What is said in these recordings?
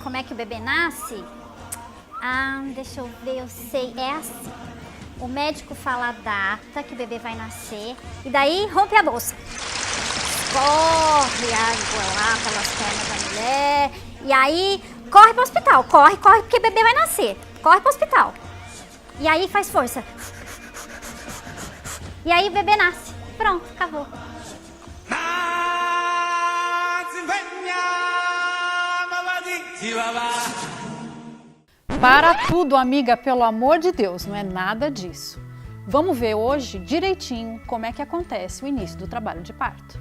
como é que o bebê nasce? Ah, deixa eu ver, eu sei, é assim. O médico fala a data que o bebê vai nascer e daí rompe a bolsa. Corre água lá pelas pernas da mulher e aí corre pro hospital, corre porque o bebê vai nascer. Corre pro hospital. E aí faz força. E aí o bebê nasce. Pronto, acabou. Para tudo, amiga, pelo amor de Deus, não é nada disso. Vamos ver hoje direitinho como é que acontece o início do trabalho de parto.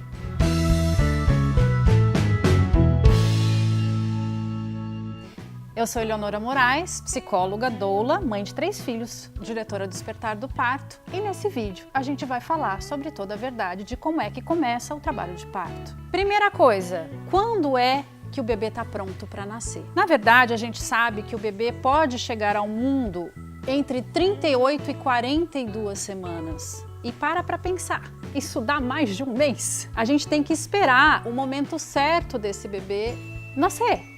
Eu sou Eleonora Moraes, psicóloga, doula, mãe de 3 filhos, diretora do Despertar do Parto, e nesse vídeo a gente vai falar sobre toda a verdade de como é que começa o trabalho de parto. Primeira coisa, quando é que o bebê está pronto para nascer? Na verdade, a gente sabe que o bebê pode chegar ao mundo entre 38 e 42 semanas. E para pensar, isso dá mais de um mês. A gente tem que esperar o momento certo desse bebê nascer.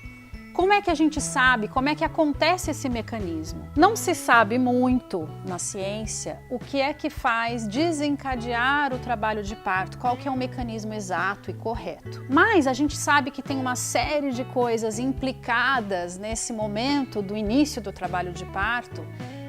Como é que a gente sabe, como é que acontece esse mecanismo? Não se sabe muito na ciência o que é que faz desencadear o trabalho de parto, qual que é o mecanismo exato e correto. Mas a gente sabe que tem uma série de coisas implicadas nesse momento do início do trabalho de parto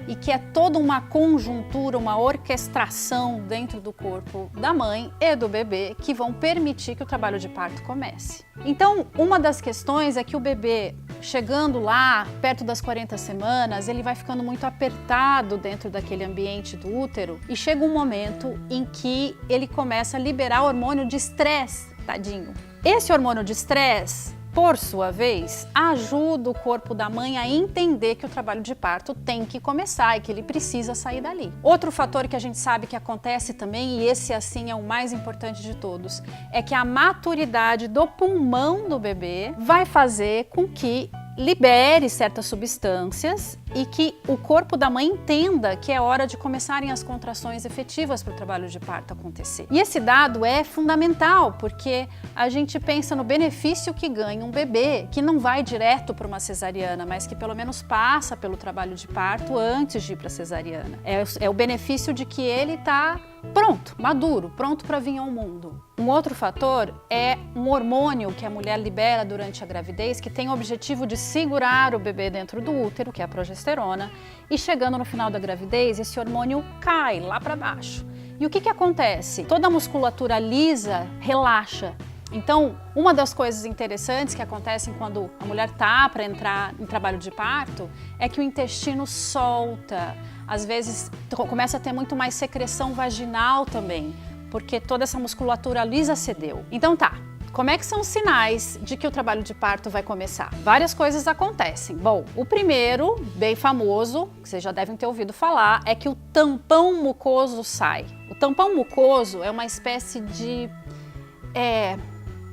e que é toda uma conjuntura, uma orquestração dentro do corpo da mãe e do bebê que vão permitir que o trabalho de parto comece. Então, uma das questões é que o bebê, chegando lá, perto das 40 semanas, ele vai ficando muito apertado dentro daquele ambiente do útero e chega um momento em que ele começa a liberar o hormônio de estresse, tadinho. Esse hormônio de estresse, por sua vez, ajuda o corpo da mãe a entender que o trabalho de parto tem que começar e que ele precisa sair dali. Outro fator que a gente sabe que acontece também, e esse assim é o mais importante de todos, é que a maturidade do pulmão do bebê vai fazer com que libere certas substâncias e que o corpo da mãe entenda que é hora de começarem as contrações efetivas para o trabalho de parto acontecer. E esse dado é fundamental porque a gente pensa no benefício que ganha um bebê que não vai direto para uma cesariana, mas que pelo menos passa pelo trabalho de parto antes de ir para a cesariana. É o benefício de que ele está pronto, maduro, pronto para vir ao mundo. Um outro fator é um hormônio que a mulher libera durante a gravidez que tem o objetivo de segurar o bebê dentro do útero, que é a progesterona, e chegando no final da gravidez, esse hormônio cai lá para baixo. E o que acontece? Toda a musculatura lisa relaxa. Então, uma das coisas interessantes que acontecem quando a mulher está para entrar em trabalho de parto é que o intestino solta. Às vezes começa a ter muito mais secreção vaginal também, porque toda essa musculatura lisa cedeu. Então tá, como é que são os sinais de que o trabalho de parto vai começar? Várias coisas acontecem. Bom, o primeiro, bem famoso, que vocês já devem ter ouvido falar, é que o tampão mucoso sai. O tampão mucoso é uma espécie de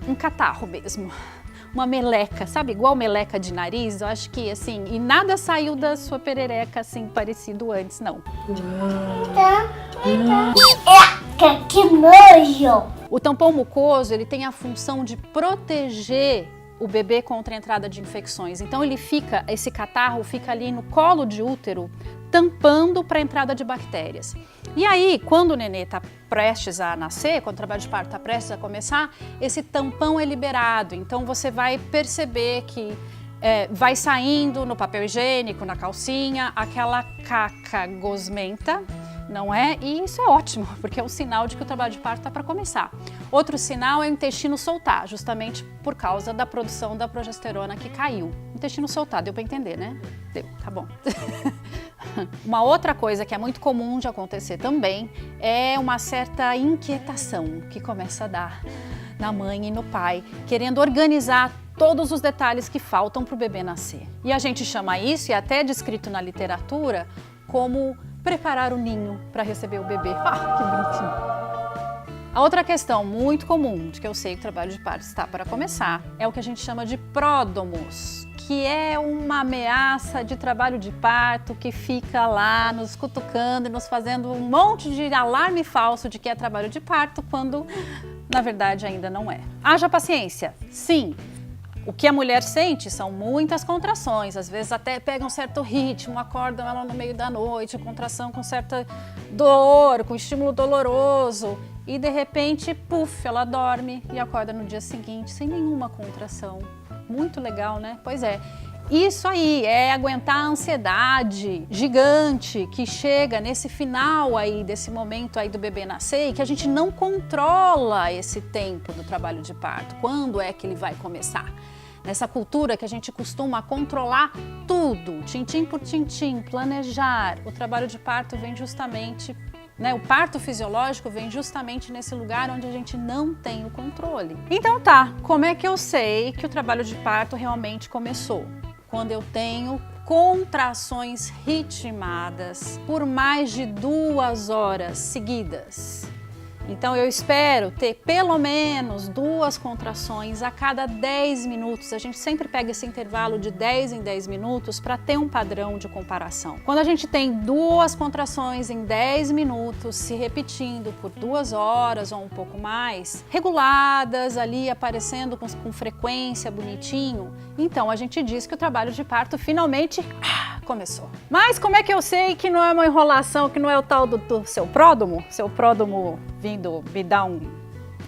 um catarro mesmo, uma meleca, sabe? Igual meleca de nariz, eu acho que assim, e nada saiu da sua perereca assim parecido antes, não. Que nojo! O tampão mucoso, ele tem a função de proteger o bebê contra a entrada de infecções. Então esse catarro fica ali no colo de útero, tampando para a entrada de bactérias. E aí, quando o nenê está prestes a nascer, quando o trabalho de parto está prestes a começar, esse tampão é liberado. Então você vai perceber que vai saindo no papel higiênico, na calcinha, aquela caca gosmenta, não é? E isso é ótimo, porque é um sinal de que o trabalho de parto está para começar. Outro sinal é o intestino soltar, justamente por causa da produção da progesterona que caiu. Intestino soltar, deu para entender, né? Deu, tá bom. Uma outra coisa que é muito comum de acontecer também é uma certa inquietação que começa a dar na mãe e no pai, querendo organizar todos os detalhes que faltam para o bebê nascer. E a gente chama isso, e até descrito na literatura, como preparar o ninho para receber o bebê. Ah, que bonitinho! A outra questão muito comum, de que eu sei que o trabalho de parto está para começar, é o que a gente chama de pródomos, que é uma ameaça de trabalho de parto que fica lá nos cutucando e nos fazendo um monte de alarme falso de que é trabalho de parto, quando na verdade ainda não é. Haja paciência, sim. O que a mulher sente são muitas contrações, às vezes até pega um certo ritmo, acordam ela no meio da noite, contração com certa dor, com estímulo doloroso, e de repente, puf, ela dorme e acorda no dia seguinte sem nenhuma contração. Muito legal, né? Pois é. Isso aí é aguentar a ansiedade gigante que chega nesse final aí, desse momento aí do bebê nascer, e que a gente não controla esse tempo do trabalho de parto. Quando é que ele vai começar? Nessa cultura que a gente costuma controlar tudo, tintim por tintim, planejar. O trabalho de parto vem justamente, né, o parto fisiológico vem justamente nesse lugar onde a gente não tem o controle. Então tá, como é que eu sei que o trabalho de parto realmente começou? Quando eu tenho contrações ritmadas por mais de 2 horas seguidas. Então eu espero ter pelo menos 2 contrações a cada 10 minutos. A gente sempre pega esse intervalo de 10 em 10 minutos para ter um padrão de comparação. Quando a gente tem 2 contrações em 10 minutos se repetindo por 2 horas ou um pouco mais, reguladas ali, aparecendo com frequência, bonitinho, então a gente diz que o trabalho de parto finalmente começou. Mas como é que eu sei que não é uma enrolação, que não é o tal do seu pródromo? Seu pródromo vindo me dar um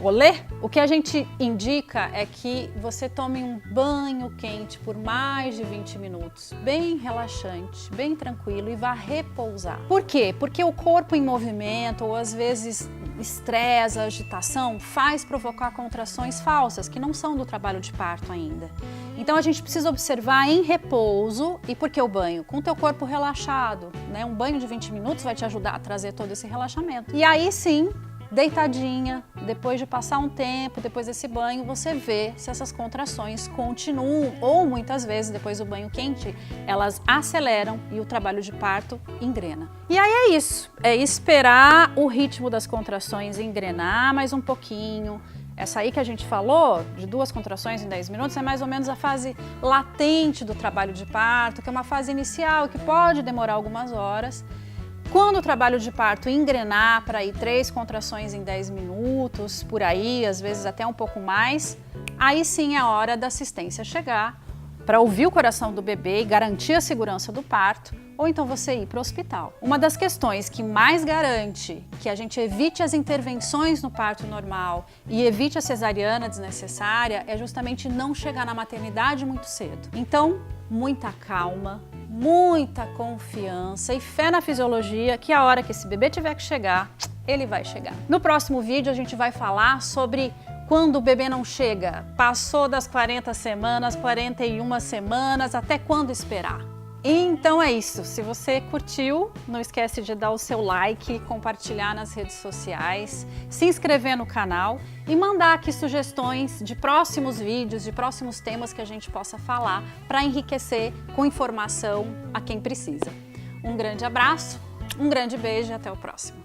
olê? O que a gente indica é que você tome um banho quente por mais de 20 minutos, bem relaxante, bem tranquilo, e vá repousar. Por quê? Porque o corpo em movimento, ou às vezes estresse, agitação, faz provocar contrações falsas, que não são do trabalho de parto ainda. Então a gente precisa observar em repouso. E por que o banho? Com o teu corpo relaxado, né? Um banho de 20 minutos vai te ajudar a trazer todo esse relaxamento. E aí sim, deitadinha, depois de passar um tempo, depois desse banho, você vê se essas contrações continuam, ou muitas vezes, depois do banho quente, elas aceleram e o trabalho de parto engrena. E aí é isso, é esperar o ritmo das contrações engrenar mais um pouquinho. Essa aí que a gente falou, de 2 contrações em 10 minutos, é mais ou menos a fase latente do trabalho de parto, que é uma fase inicial que pode demorar algumas horas. Quando o trabalho de parto engrenar para ir 3 contrações em 10 minutos, por aí, às vezes até um pouco mais, aí sim é a hora da assistência chegar para ouvir o coração do bebê e garantir a segurança do parto, ou então você ir para o hospital. Uma das questões que mais garante que a gente evite as intervenções no parto normal e evite a cesariana desnecessária é justamente não chegar na maternidade muito cedo. Então, muita calma, muita confiança e fé na fisiologia, que a hora que esse bebê tiver que chegar, ele vai chegar. No próximo vídeo a gente vai falar sobre quando o bebê não chega, passou das 40 semanas, 41 semanas, até quando esperar. Então é isso, se você curtiu, não esquece de dar o seu like, compartilhar nas redes sociais, se inscrever no canal e mandar aqui sugestões de próximos vídeos, de próximos temas que a gente possa falar para enriquecer com informação a quem precisa. Um grande abraço, um grande beijo e até o próximo.